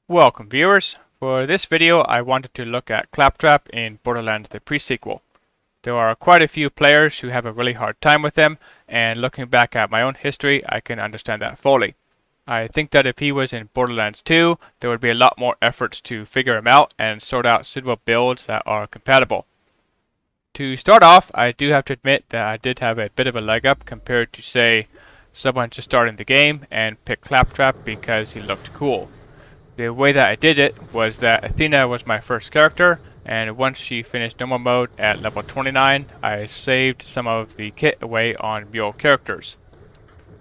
Welcome viewers! For this video I wanted to look at Claptrap in Borderlands the pre-sequel. There are quite a few players who have a really hard time with him, and looking back at my own history I can understand that fully. I think that if he was in Borderlands 2, there would be a lot more efforts to figure him out and sort out suitable builds that are compatible. To start off, I do have to admit that I did have a bit of a leg up compared to, say, someone just starting the game and picked Claptrap because he looked cool. The way that I did it was that Athena was my first character, and once she finished normal mode at level 29, I saved some of the kit away on mule characters.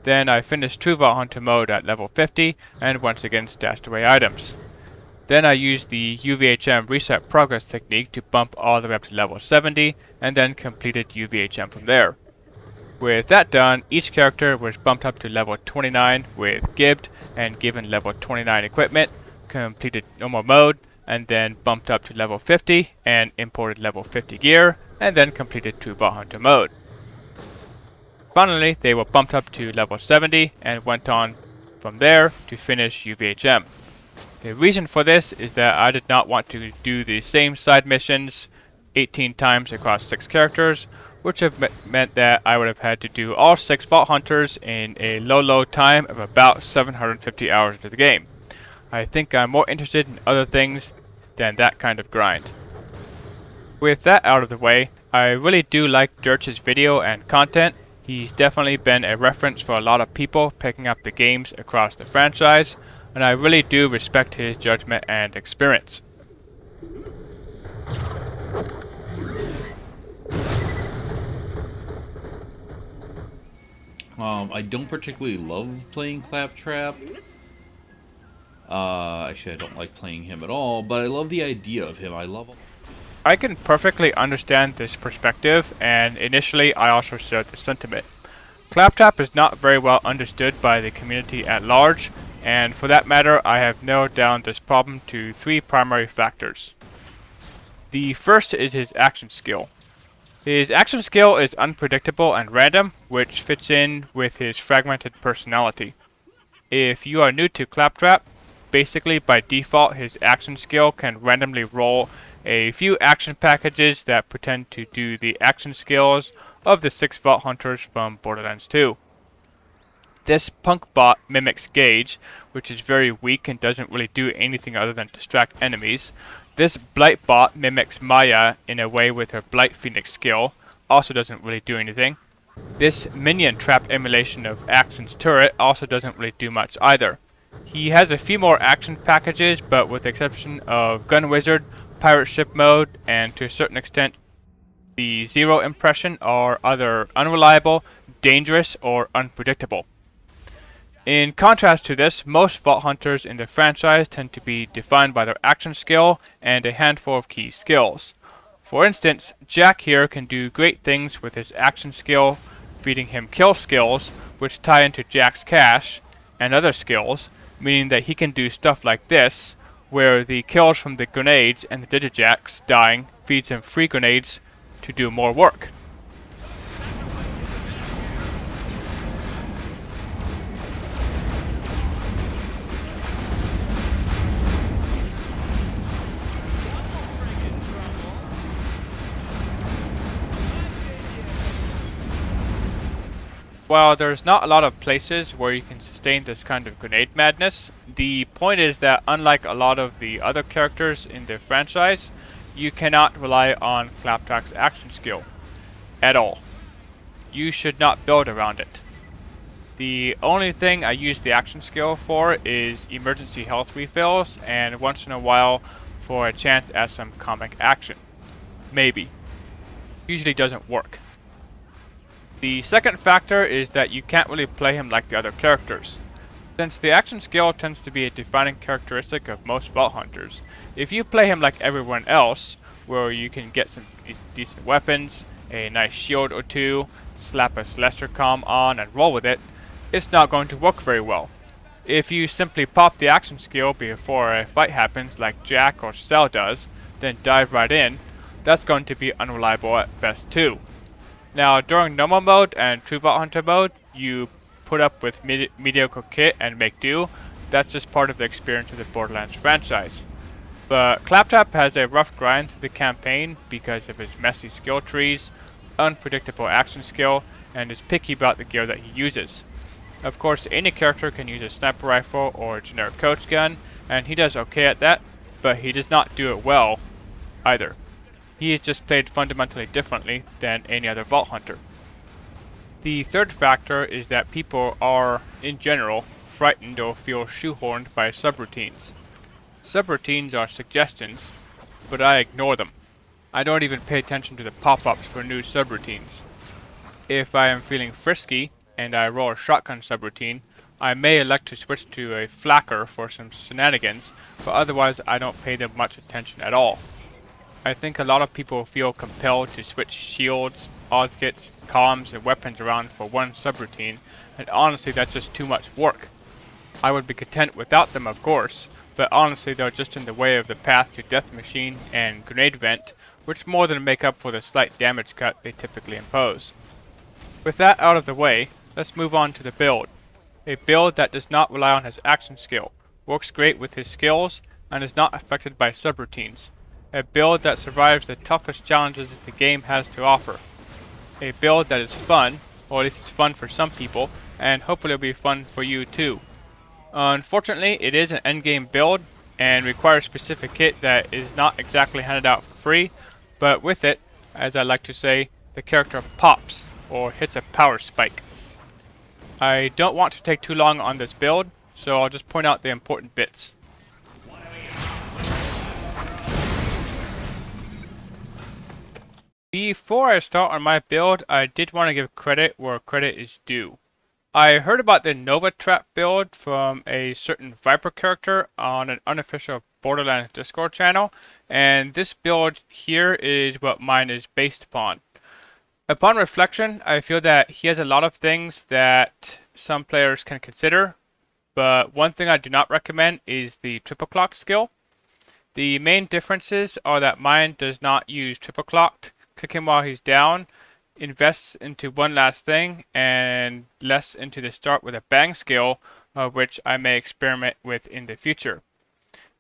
Then I finished True Vault Hunter mode at level 50, and once again stashed away items. Then I used the UVHM reset progress technique to bump all the way up to level 70, and then completed UVHM from there. With that done, each character was bumped up to level 29 with Gibbed and given level 29 equipment, completed normal mode, and then bumped up to level 50 and imported level 50 gear, and then completed True Vault Hunter mode. Finally, they were bumped up to level 70 and went on from there to finish UVHM. The reason for this is that I did not want to do the same side missions 18 times across 6 characters, which have meant that I would have had to do all 6 Vault Hunters in a low time of about 750 hours into the game. I think I'm more interested in other things than that kind of grind. With that out of the way, I really do like Dirch's video and content. He's definitely been a reference for a lot of people picking up the games across the franchise, and I really do respect his judgment and experience. I don't particularly love playing Claptrap. Actually, I don't like playing him at all, but I love the idea of him. I can perfectly understand this perspective, and initially I also shared the sentiment. Claptrap is not very well understood by the community at large, and for that matter I have narrowed down this problem to 3 primary factors. The first is his action skill. His action skill is unpredictable and random, which fits in with his fragmented personality. If you are new to Claptrap, basically by default his action skill can randomly roll a few action packages that pretend to do the action skills of the 6 Vault Hunters from Borderlands 2. This punk bot mimics Gage, which is very weak and doesn't really do anything other than distract enemies. This Blight bot mimics Maya in a way with her Blight Phoenix skill, also doesn't really do anything. This minion trap emulation of Axon's turret also doesn't really do much either. He has a few more action packages, but with the exception of Gun Wizard, Pirate Ship mode, and to a certain extent the Zero impression are either unreliable, dangerous, or unpredictable. In contrast to this, most Vault Hunters in the franchise tend to be defined by their action skill and a handful of key skills. For instance, Jack here can do great things with his action skill, feeding him kill skills, which tie into Jack's cache, and other skills, meaning that he can do stuff like this, where the kills from the grenades and the Digijacks dying feeds him free grenades to do more work. While there's not a lot of places where you can sustain this kind of grenade madness, the point is that unlike a lot of the other characters in the franchise, you cannot rely on Claptrap's action skill at all. You should not build around it. The only thing I use the action skill for is emergency health refills and once in a while for a chance at some comic action. Maybe. Usually doesn't work. The second factor is that you can't really play him like the other characters. Since the action skill tends to be a defining characteristic of most Vault Hunters, if you play him like everyone else, where you can get some decent weapons, a nice shield or two, slap a Celestial Comm on and roll with it, it's not going to work very well. If you simply pop the action skill before a fight happens like Jack or Cell does, then dive right in, that's going to be unreliable at best too. Now, during normal mode and True Vault Hunter mode, you put up with mediocre kit and make do, that's just part of the experience of the Borderlands franchise. But Claptrap has a rough grind to the campaign because of his messy skill trees, unpredictable action skill, and is picky about the gear that he uses. Of course, any character can use a sniper rifle or a generic coach gun, and he does okay at that, but he does not do it well either. He is just played fundamentally differently than any other Vault Hunter. The third factor is that people are, in general, frightened or feel shoehorned by subroutines. Subroutines are suggestions, but I ignore them. I don't even pay attention to the pop-ups for new subroutines. If I am feeling frisky and I roll a shotgun subroutine, I may elect to switch to a flacker for some shenanigans, but otherwise I don't pay them much attention at all. I think a lot of people feel compelled to switch shields, odds-kits, comms, and weapons around for one subroutine, and honestly that's just too much work. I would be content without them, of course, but honestly they're just in the way of the path to Death Machine and Grenade Vent, which more than make up for the slight damage cut they typically impose. With that out of the way, let's move on to the build. A build that does not rely on his action skill, works great with his skills, and is not affected by subroutines. A build that survives the toughest challenges that the game has to offer. A build that is fun, or at least it's fun for some people, and hopefully it'll be fun for you too. Unfortunately, it is an endgame build, and requires specific kit that is not exactly handed out for free, but with it, as I like to say, the character pops, or hits a power spike. I don't want to take too long on this build, so I'll just point out the important bits. Before I start on my build, I did want to give credit where credit is due. I heard about the Nova Trap build from a certain Viper character on an unofficial Borderlands Discord channel, and this build here is what mine is based upon. Upon reflection, I feel that he has a lot of things that some players can consider, but one thing I do not recommend is the triple clock skill. The main differences are that mine does not use triple clocked, click him while he's down, invests into one last thing, and less into the start with a bang skill, which I may experiment with in the future.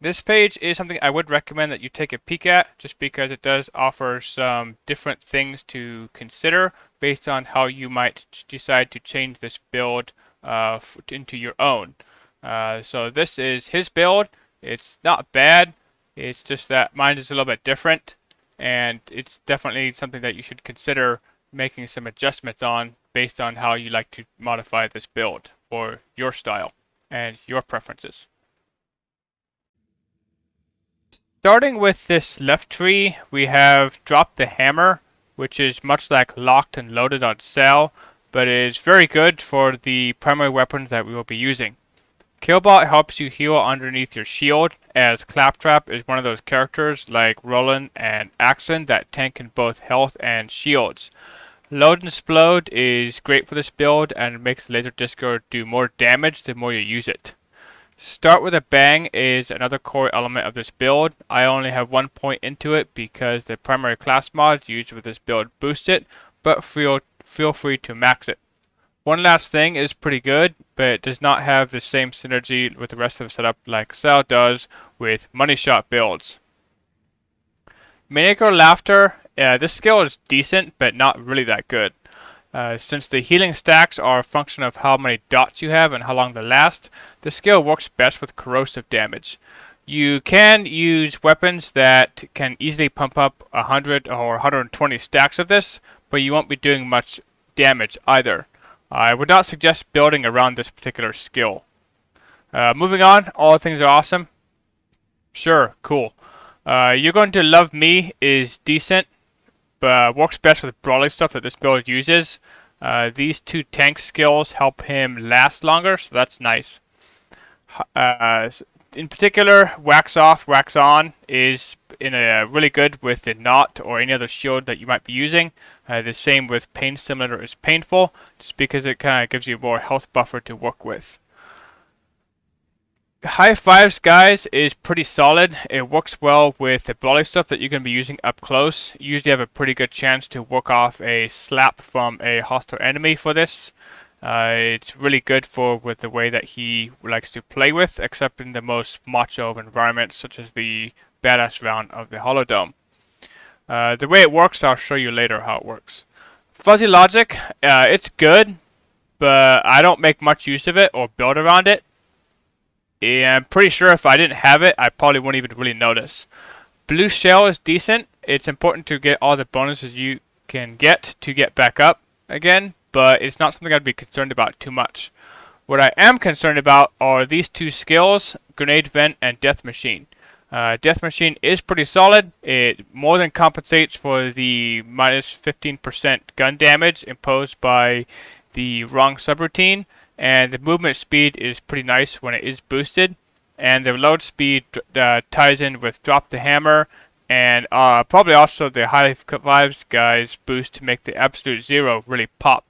This page is something I would recommend that you take a peek at, just because it does offer some different things to consider based on how you might decide to change this build into your own. So this is his build. It's not bad, it's just that mine is a little bit different, and it's definitely something that you should consider making some adjustments on based on how you like to modify this build for your style and your preferences. Starting with this left tree, we have Drop the Hammer, which is much like Locked and Loaded on Cell, but is very good for the primary weapons that we will be using. Killbot helps you heal underneath your shield, as Claptrap is one of those characters like Roland and Axon that tank in both health and shields. Load and Explode is great for this build and makes the laser disco do more damage the more you use it. Start with a Bang is another core element of this build. I only have 1 point into it because the primary class mods used with this build boost it, but feel free to max it. One last thing is pretty good, but it does not have the same synergy with the rest of the setup like Cell does with money shot builds. Maniacal Laughter, this skill is decent, but not really that good. Since the healing stacks are a function of how many dots you have and how long they last, the skill works best with corrosive damage. You can use weapons that can easily pump up 100 or 120 stacks of this, but you won't be doing much damage either. I would not suggest building around this particular skill. Moving on, All Things Are Awesome. Sure, cool. You're Going to Love Me is decent, but works best with brawly stuff that this build uses. These two tank skills help him last longer, so that's nice. In particular, Wax Off, Wax On is really good with the Knot or any other shield that you might be using. The same with Pain Simulator is Painful, just because it kind of gives you more health buffer to work with. High Fives, guys, is pretty solid. It works well with the brawly stuff that you're going to be using up close. You usually have a pretty good chance to work off a slap from a hostile enemy for this. It's really good with the way that he likes to play with, except in the most macho of environments, such as the badass round of the Holodome. The way it works, I'll show you later how it works. Fuzzy logic, it's good, but I don't make much use of it or build around it. And I'm pretty sure if I didn't have it, I probably wouldn't even really notice. Blue shell is decent. It's important to get all the bonuses you can get to get back up again, but it's not something I'd be concerned about too much. What I am concerned about are these two skills, Grenade Vent and Death Machine. Death Machine is pretty solid. It more than compensates for the minus 15% gun damage imposed by the wrong subroutine, and the movement speed is pretty nice when it is boosted, and the reload speed ties in with Drop the Hammer, and probably also the High Vibes guys boost to make the Absolute Zero really pop.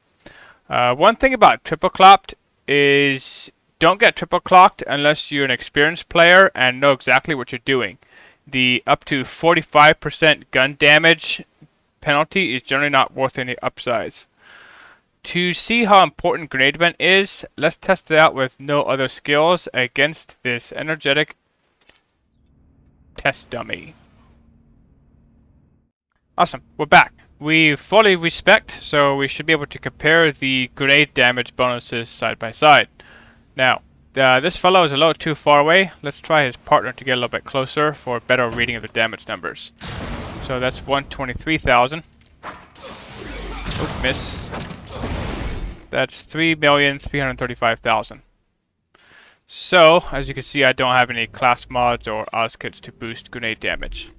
One thing about triple clocked is don't get triple clocked unless you're an experienced player and know exactly what you're doing. The up to 45% gun damage penalty is generally not worth any upsize. To see how important Grenade Vent is, let's test it out with no other skills against this energetic test dummy. Awesome, we're back. We fully respect, so we should be able to compare the grenade damage bonuses side by side. Now, this fellow is a little too far away. Let's try his partner to get a little bit closer for a better reading of the damage numbers. So that's 123,000. Oop, miss. That's 3,335,000. So, as you can see, I don't have any class mods or Oz kits to boost grenade damage.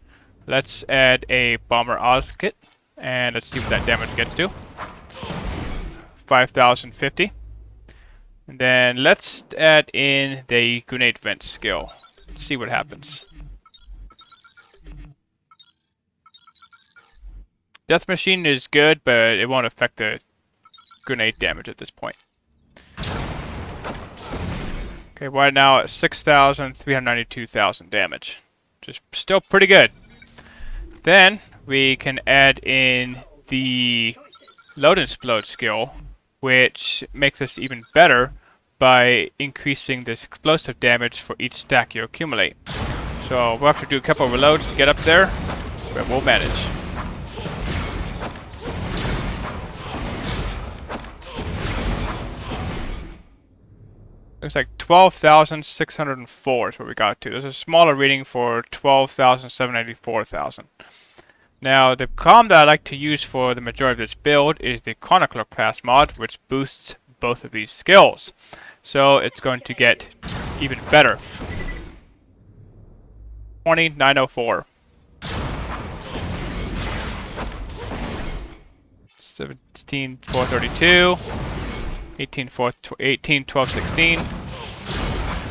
Let's add a bomber Oz kit, and let's see what that damage gets to. 5,050. And then let's add in the Grenade Vent skill. Let's see what happens. Death Machine is good, but it won't affect the grenade damage at this point. Okay, right now at 6,392,000 damage. Which is still pretty good. Then we can add in the Load and Explode skill, which makes this even better by increasing this explosive damage for each stack you accumulate. So we'll have to do a couple of reloads to get up there, but we'll manage. Looks like 12,604 is what we got to. There's a smaller reading for 12,794,000. Now, the comm that I like to use for the majority of this build is the Chronicler class mod, which boosts both of these skills. So it's going to get even better. 20,904. 17,432. 18, 12, 16.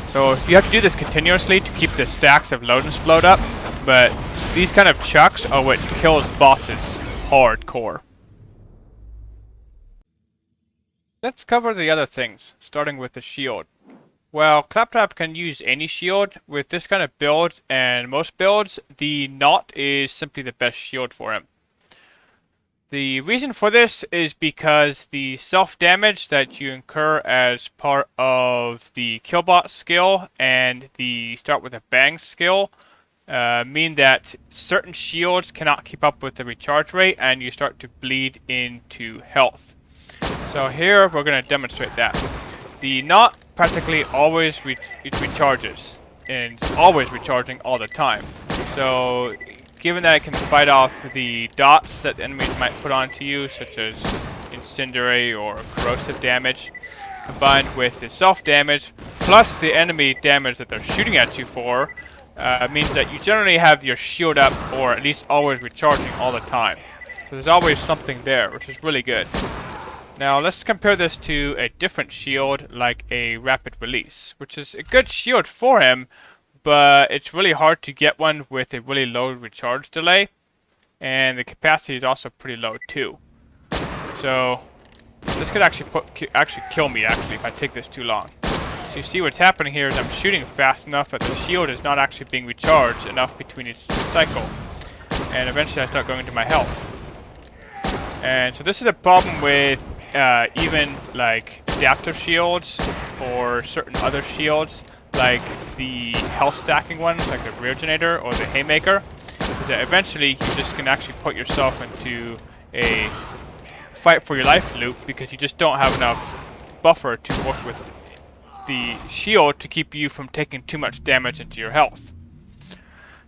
So you have to do this continuously to keep the stacks of Load and Explode up, but these kind of chucks are what kills bosses hardcore. Let's cover the other things, starting with the shield. Well, Claptrap can use any shield. With this kind of build and most builds, the Knot is simply the best shield for him. The reason for this is because the self-damage that you incur as part of the Killbot skill and the Start with a Bang skill mean that certain shields cannot keep up with the recharge rate and you start to bleed into health. So here we're going to demonstrate that. The Knot practically always recharges, and it's always recharging all the time. So given that it can fight off the dots that enemies might put onto you, such as incendiary or corrosive damage, combined with the self-damage, plus the enemy damage that they're shooting at you for, means that you generally have your shield up, or at least always recharging all the time. So there's always something there, which is really good. Now let's compare this to a different shield, like a Rapid Release, which is a good shield for him, but it's really hard to get one with a really low recharge delay, and the capacity is also pretty low too. So this could actually kill me if I take this too long. So you see what's happening here is I'm shooting fast enough that the shield is not actually being recharged enough between each cycle, and eventually I start going into my health. And so this is a problem with even like adaptive shields or certain other shields, like the health stacking ones, like the Regenerator or the Haymaker, is that eventually you just can actually put yourself into a fight for your life loop because you just don't have enough buffer to work with the shield to keep you from taking too much damage into your health.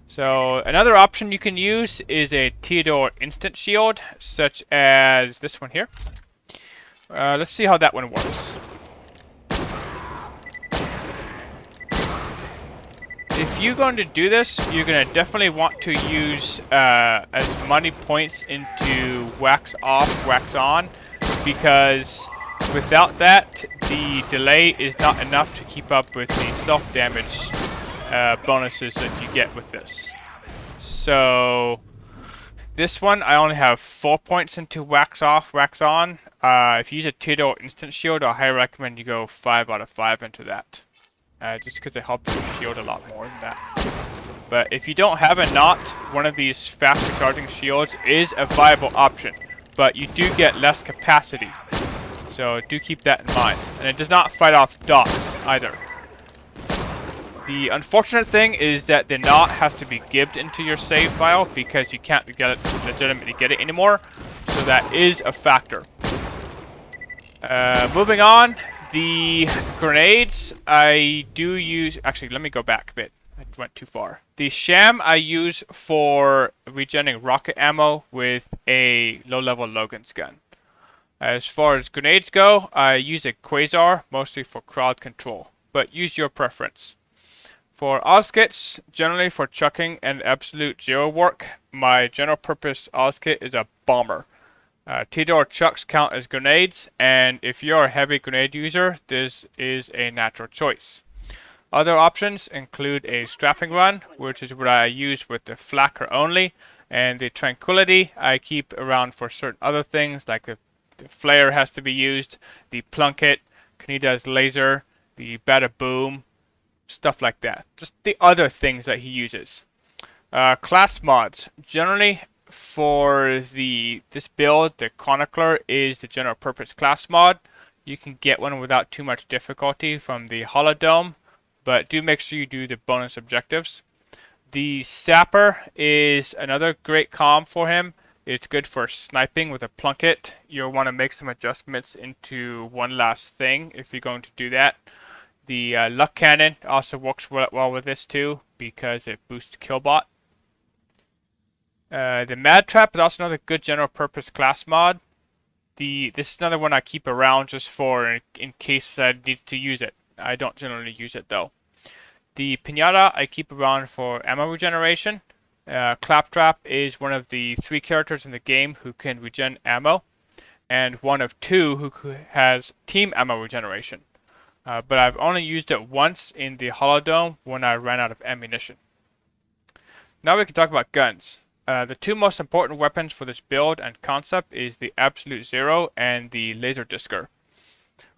So another option you can use is a Theodore instant shield, such as this one here. Let's see how that one works. If you're going to do this, you're going to definitely want to use as many points into wax off, wax on, because without that, the delay is not enough to keep up with the self-damage bonuses that you get with this. So this one, I only have 4 points into wax off, wax on. If you use a Theodore instant shield, I highly recommend you go 5 out of 5 into that. Just because it helps your shield a lot more than that. But if you don't have a knot, one of these fast recharging shields is a viable option. But you do get less capacity. So do keep that in mind. And it does not fight off dots either. The unfortunate thing is that the knot has to be gibbed into your save file because you can't legitimately get it anymore. So that is a factor. Moving on, the grenades I do use. Actually, let me go back a bit. I went too far. The sham I use for regenerating rocket ammo with a low-level Logan's gun. As far as grenades go, I use a Quasar, mostly for crowd control, but use your preference. For Ozkits, generally for chucking and absolute zero work, my general purpose Ozkit is a bomber. Theodore chucks count as grenades, and if you're a heavy grenade user, this is a natural choice. Other options include a strapping run, which is what I use with the flacker only, and the Tranquility I keep around for certain other things, like the flare has to be used, the plunket, Kanida's laser, the Bada Boom, stuff like that. Just the other things that he uses. Class mods. Generally, for this build, the Chronicler is the general purpose class mod. You can get one without too much difficulty from the Holodome, but do make sure you do the bonus objectives. The Sapper is another great comm for him. It's good for sniping with a plunket. You'll want to make some adjustments into one last thing if you're going to do that. The Luck Cannon also works well with this too because it boosts Killbot. The Mad Trap is also another good general purpose class mod. This is another one I keep around just for in case I need to use it. I don't generally use it though. The Pinata I keep around for ammo regeneration. Claptrap is one of the 3 characters in the game who can regen ammo, and one of 2 who has team ammo regeneration. But I've only used it once in the Holodome when I ran out of ammunition. Now we can talk about guns. The 2 most important weapons for this build and concept is the Absolute Zero and the Laser Discer.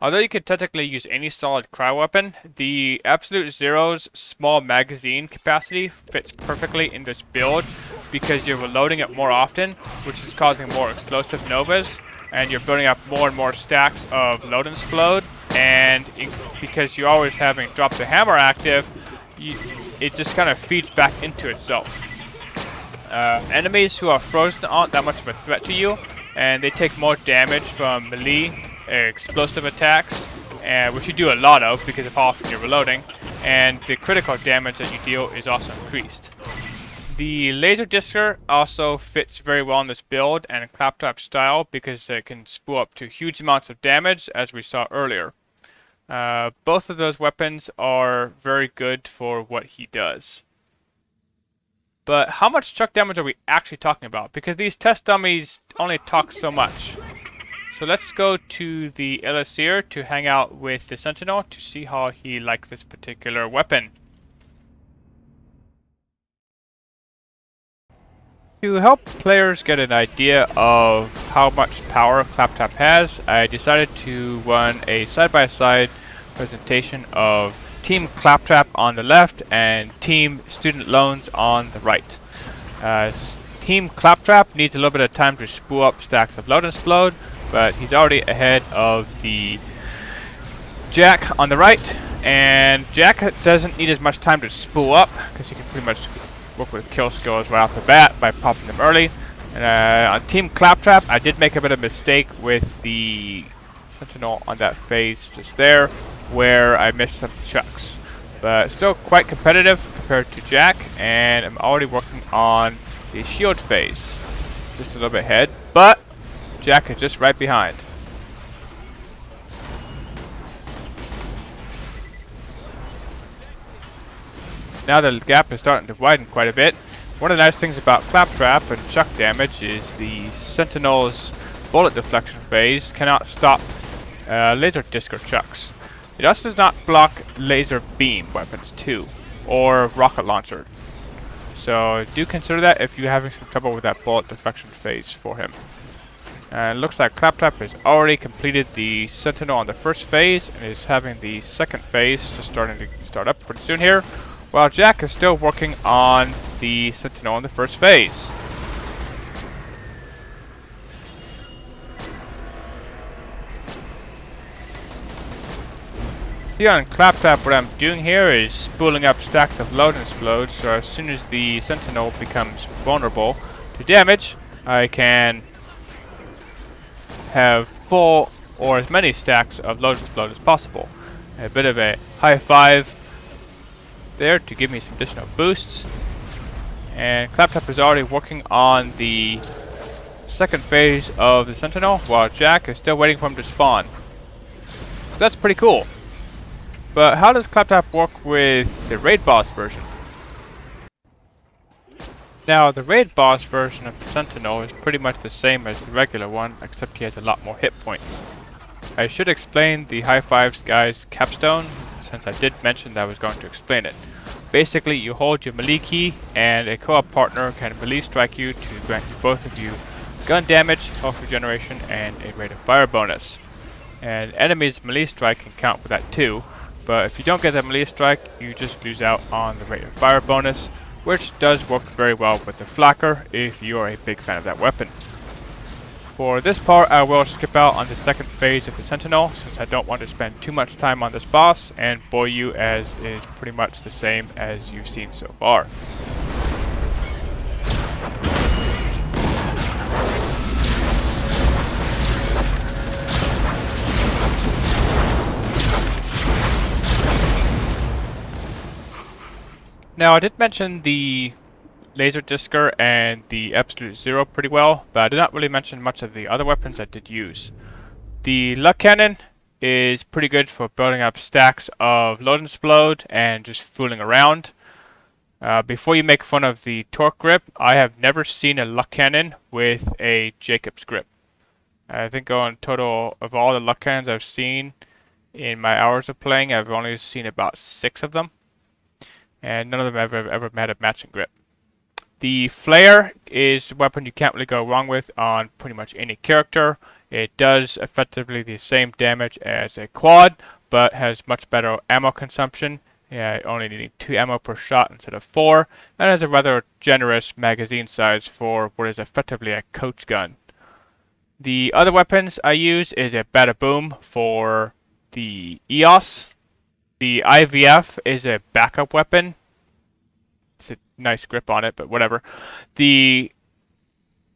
Although you could technically use any solid cryo weapon, the Absolute Zero's small magazine capacity fits perfectly in this build because you're reloading it more often, which is causing more explosive novas, and you're building up more and more stacks of load and explode, and because you're always having drop the hammer active, it just kind of feeds back into itself. Enemies who are frozen aren't that much of a threat to you, and they take more damage from melee explosive attacks, which you do a lot of because of how often you're reloading, and the critical damage that you deal is also increased. The Laser Discer also fits very well in this build and Claptrap style because it can spool up to huge amounts of damage, as we saw earlier. Both of those weapons are very good for what he does. But how much chuck damage are we actually talking about? Because these test dummies only talk so much. So let's go to the Elixir to hang out with the Sentinel to see how he likes this particular weapon. To help players get an idea of how much power Claptrap has, I decided to run a side-by-side presentation of Team Claptrap on the left and Team Student Loans on the right. Team Claptrap needs a little bit of time to spool up stacks of load and explode, but he's already ahead of the Jack on the right, and Jack doesn't need as much time to spool up because he can pretty much work with kill skills right off the bat by popping them early. And on Team Claptrap, I did make a bit of a mistake with the Sentinel on that phase just there, where I missed some chucks. But still quite competitive compared to Jack, and I'm already working on the shield phase. Just a little bit ahead, but Jack is just right behind. Now the gap is starting to widen quite a bit. One of the nice things about Claptrap and chuck damage is the Sentinel's bullet deflection phase cannot stop laser disc or chucks. It also does not block laser beam weapons too, or rocket launcher. So do consider that if you're having some trouble with that bullet deflection phase for him. And it looks like Claptrap has already completed the Sentinel on the first phase and is having the second phase just starting to start up pretty soon here, while Jack is still working on the Sentinel in the first phase. See, on Claptrap, what I'm doing here is spooling up stacks of load and explode, so as soon as the Sentinel becomes vulnerable to damage, I can have full or as many stacks of load and explode as possible. A bit of a high five there to give me some additional boosts. And Claptrap is already working on the second phase of the Sentinel, while Jack is still waiting for him to spawn. So that's pretty cool. But how does Claptrap work with the raid boss version? Now, the raid boss version of the Sentinel is pretty much the same as the regular one, except he has a lot more hit points. I should explain the High Fives guy's capstone, since I did mention that I was going to explain it. Basically, you hold your melee key, and a co-op partner can melee strike you to grant you both of you gun damage, health regeneration, and a rate of fire bonus. And enemies' melee strike can count for that too, but if you don't get that melee strike, you just lose out on the rate of fire bonus, which does work very well with the Flacker if you are a big fan of that weapon. For this part, I will skip out on the second phase of the Sentinel, since I don't want to spend too much time on this boss and bore you, as is pretty much the same as you've seen so far. Now, I did mention the Laser Discer and the Absolute Zero pretty well, but I did not really mention much of the other weapons I did use. The Luck Cannon is pretty good for building up stacks of load and explode and just fooling around. Before you make fun of the Torque Grip, I have never seen a Luck Cannon with a Jacob's Grip. I think on total of all the Luck Cannons I've seen in my hours of playing, I've only seen about 6 of them, and none of them ever had a matching grip. The Flare is a weapon you can't really go wrong with on pretty much any character. It does effectively the same damage as a quad, but has much better ammo consumption, only needing 2 ammo per shot instead of 4, and has a rather generous magazine size for what is effectively a coach gun. The other weapons I use is a Bada Boom for the EOS. The IVF is a backup weapon. It's a nice grip on it, but whatever. The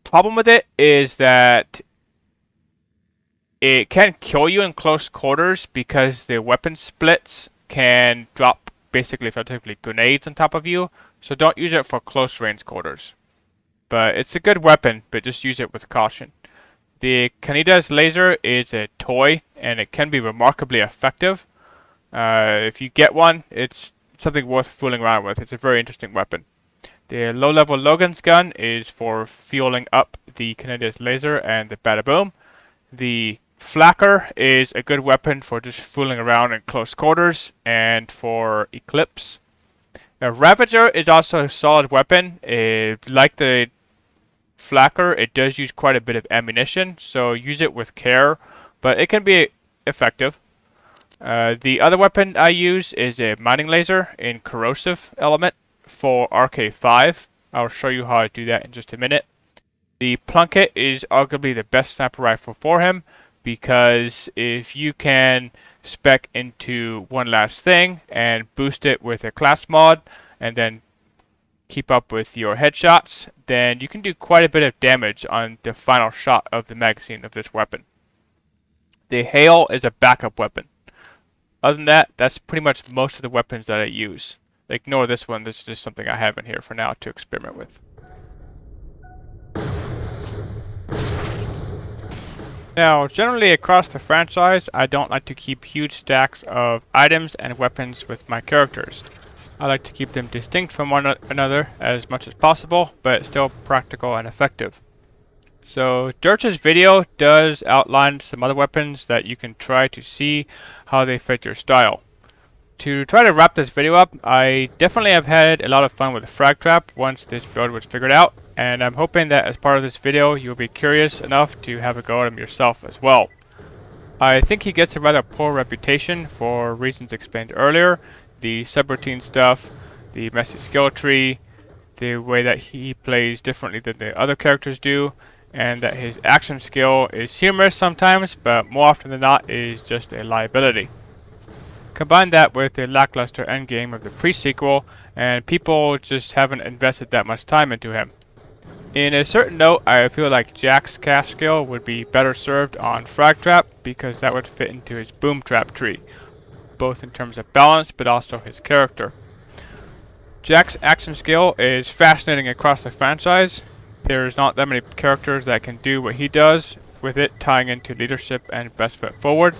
problem with it is that it can kill you in close quarters because the weapon splits can drop basically effectively grenades on top of you. So don't use it for close range quarters. But it's a good weapon, but just use it with caution. The Kanida's laser is a toy, and it can be remarkably effective. If you get one, it's something worth fooling around with. It's a very interesting weapon. The low-level Logan's gun is for fueling up the Kanida's laser and the Bada Boom. The Flacker is a good weapon for just fooling around in close quarters and for Eclipse. Now, Ravager is also a solid weapon. Like the Flacker, it does use quite a bit of ammunition, so use it with care, but it can be effective. The other weapon I use is a mining laser in corrosive element for RK5. I'll show you how I do that in just a minute. The Plunket is arguably the best sniper rifle for him, because if you can spec into one last thing and boost it with a class mod, and then keep up with your headshots, then you can do quite a bit of damage on the final shot of the magazine of this weapon. The hail is a backup weapon. Other than that, that's pretty much most of the weapons that I use. Ignore this one, this is just something I have in here for now to experiment with. Now, generally across the franchise, I don't like to keep huge stacks of items and weapons with my characters. I like to keep them distinct from one another as much as possible, but still practical and effective. So Dirch's video does outline some other weapons that you can try to see how they fit your style. To try to wrap this video up, I definitely have had a lot of fun with the frag trap once this build was figured out, and I'm hoping that as part of this video you'll be curious enough to have a go at him yourself as well. I think he gets a rather poor reputation for reasons explained earlier, the subroutine stuff, the messy skill tree, the way that he plays differently than the other characters do, and that his action skill is humorous sometimes, but more often than not is just a liability. Combine that with the lackluster endgame of the pre-sequel, and people just haven't invested that much time into him. In a certain note, I feel like Jack's cast skill would be better served on frag trap because that would fit into his Boomtrap tree, both in terms of balance but also his character. Jack's action skill is fascinating across the franchise. There's not that many characters that can do what he does, with it tying into leadership and best foot forward.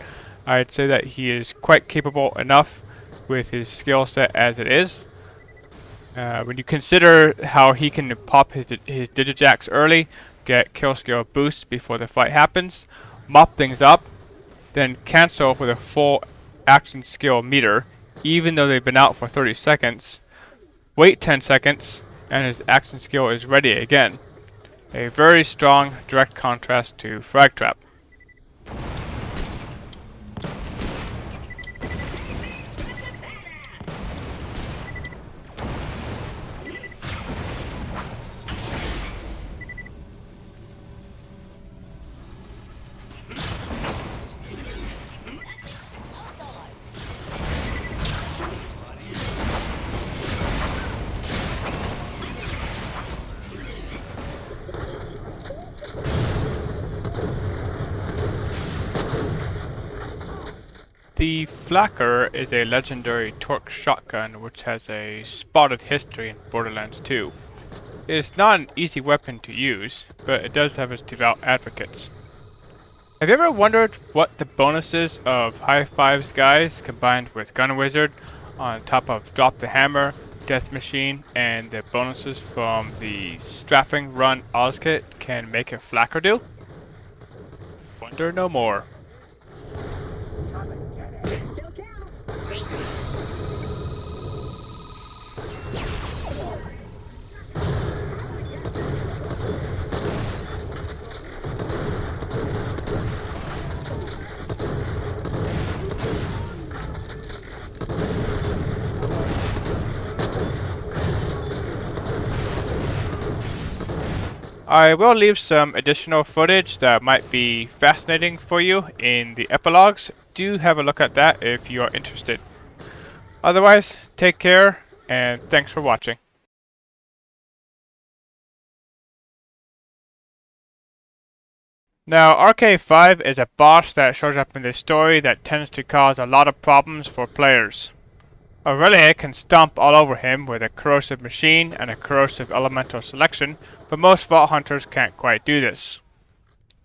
I'd say that he is quite capable enough with his skill set as it is. When you consider how he can pop his digijacks early, get kill skill boosts before the fight happens, mop things up, then cancel with a full action skill meter, even though they've been out for 30 seconds, wait 10 seconds, and his action skill is ready again. A very strong direct contrast to frag trap. The Flacker is a legendary torque shotgun which has a spotted history in Borderlands 2. It's not an easy weapon to use, but it does have its devout advocates. Have you ever wondered what the bonuses of High Fives guys combined with Gun Wizard on top of Drop the Hammer, Death Machine, and the bonuses from the Straffing Run Oz kit can make a Flacker do? Wonder no more. I will leave some additional footage that might be fascinating for you in the epilogues. Do have a look at that if you are interested. Otherwise, take care and thanks for watching. Now, RK5 is a boss that shows up in this story that tends to cause a lot of problems for players. Aurelia can stomp all over him with a corrosive machine and a corrosive elemental selection, but most Vault Hunters can't quite do this.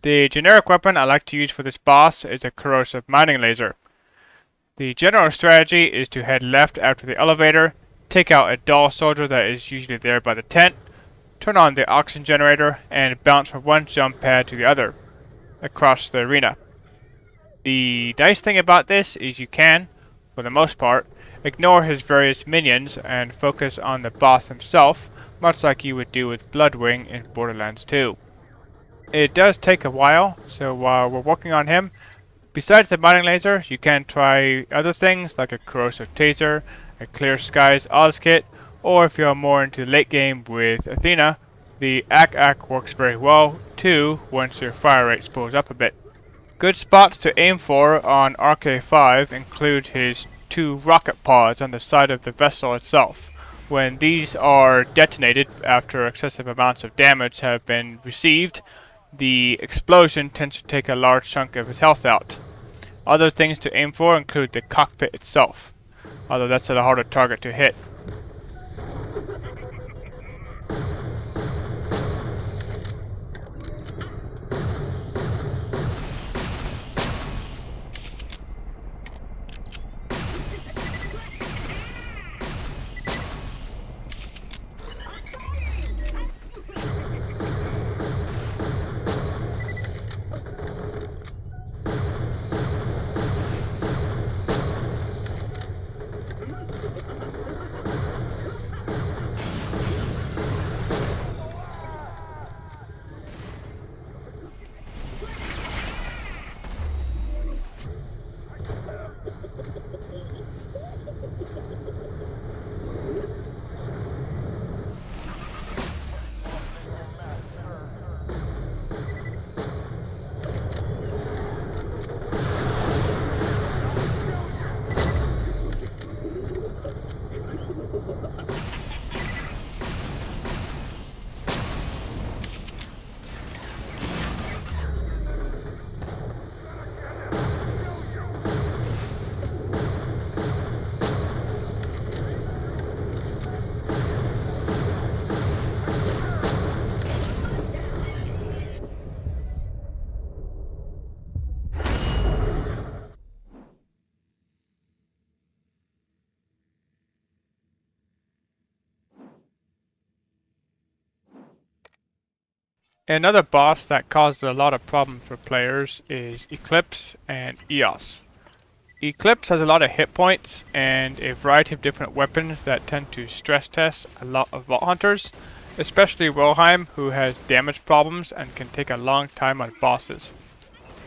The generic weapon I like to use for this boss is a corrosive mining laser. The general strategy is to head left after the elevator, take out a dull soldier that is usually there by the tent, turn on the oxygen generator, and bounce from one jump pad to the other, across the arena. The nice thing about this is you can, for the most part, ignore his various minions and focus on the boss himself, much like you would do with Bloodwing in Borderlands 2. It does take a while, so while we're working on him, besides the mining laser, you can try other things like a corrosive taser, a clear skies Oz kit, or if you're more into late game with Athena, the AK works very well too once your fire rate spools up a bit. Good spots to aim for on RK5 include his 2 rocket pods on the side of the vessel itself. When these are detonated after excessive amounts of damage have been received, the explosion tends to take a large chunk of his health out. Other things to aim for include the cockpit itself, although that's a harder target to hit. Another boss that causes a lot of problems for players is Eclipse and EOS. Eclipse has a lot of hit points and a variety of different weapons that tend to stress test a lot of Vault Hunters, especially Wilhelm, who has damage problems and can take a long time on bosses.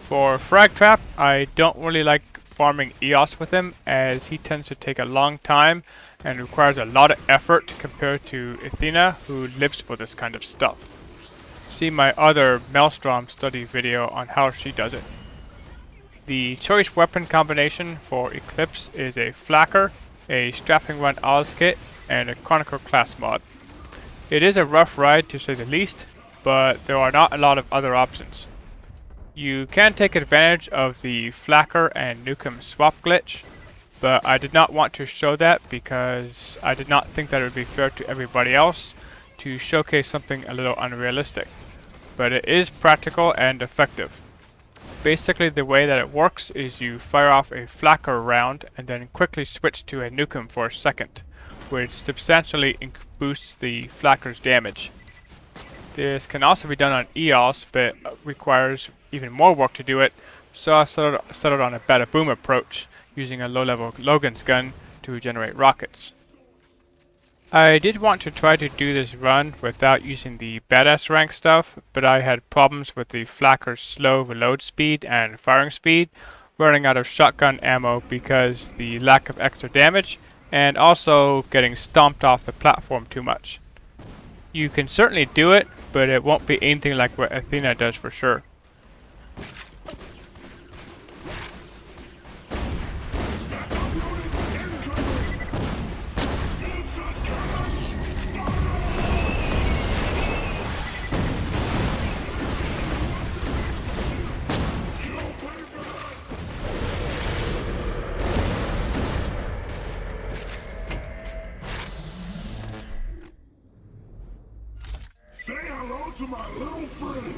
For Fragtrap, I don't really like farming EOS with him, as he tends to take a long time and requires a lot of effort compared to Athena, who lives for this kind of stuff. See my other Maelstrom study video on how she does it. The choice weapon combination for Eclipse is a Flacker, a Strapping Run Oz kit, and a Chronicle class mod. It is a rough ride to say the least, but there are not a lot of other options. You can take advantage of the Flacker and Nukem swap glitch, but I did not want to show that because I did not think that it would be fair to everybody else to showcase something a little unrealistic. But it is practical and effective. Basically, the way that it works is you fire off a Flacker round and then quickly switch to a Nukem for a second, which substantially boosts the Flacker's damage. This can also be done on EOS, but requires even more work to do it, so I settled on a Bada Boom approach, using a low-level Logan's gun to generate rockets. I did want to try to do this run without using the badass rank stuff, but I had problems with the Flacker's slow reload speed and firing speed, running out of shotgun ammo because the lack of extra damage, and also getting stomped off the platform too much. You can certainly do it, but it won't be anything like what Athena does for sure. Say hello to my little friend.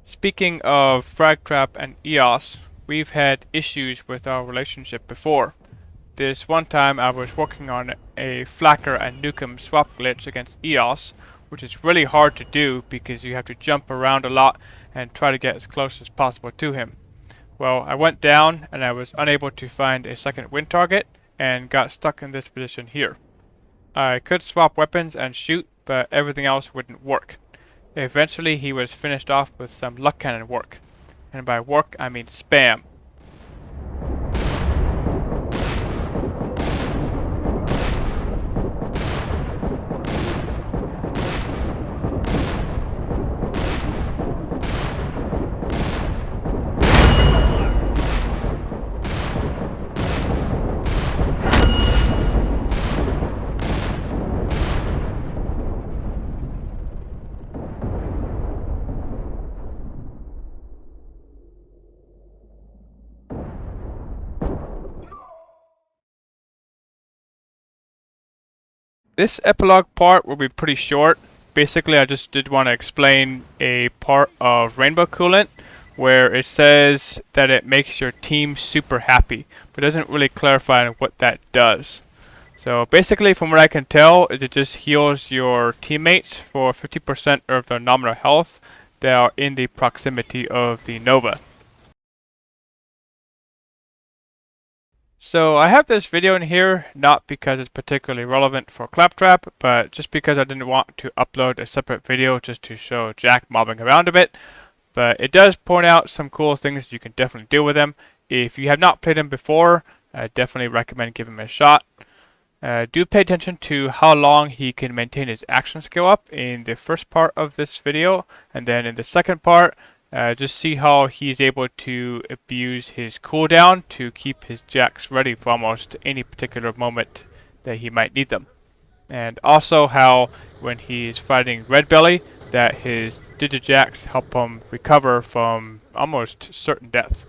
Speaking of Fragtrap and EOS, we've had issues with our relationship before. This one time I was working on a Flacker and Nukem swap glitch against EOS, which is really hard to do because you have to jump around a lot and try to get as close as possible to him. Well, I went down and I was unable to find a second win target and got stuck in this position here. I could swap weapons and shoot, but everything else wouldn't work. Eventually he was finished off with some luck cannon work. And by work I mean spam. This epilogue part will be pretty short. Basically, I just did want to explain a part of Rainbow Coolant where it says that it makes your team super happy, but doesn't really clarify what that does. So basically, from what I can tell, it just heals your teammates for 50% of their nominal health that are in the proximity of the Nova. So I have this video in here not because it's particularly relevant for Claptrap, but just because I didn't want to upload a separate video just to show Jack mobbing around a bit. But it does point out some cool things you can definitely do with him. If you have not played him before, I definitely recommend giving him a shot. Do pay attention to how long he can maintain his action skill up in the first part of this video, and then in the second part, just see how he's able to abuse his cooldown to keep his jacks ready for almost any particular moment that he might need them. And also how when he's fighting Red Belly, that his digijacks help him recover from almost certain death.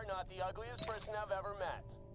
You're not the ugliest person I've ever met.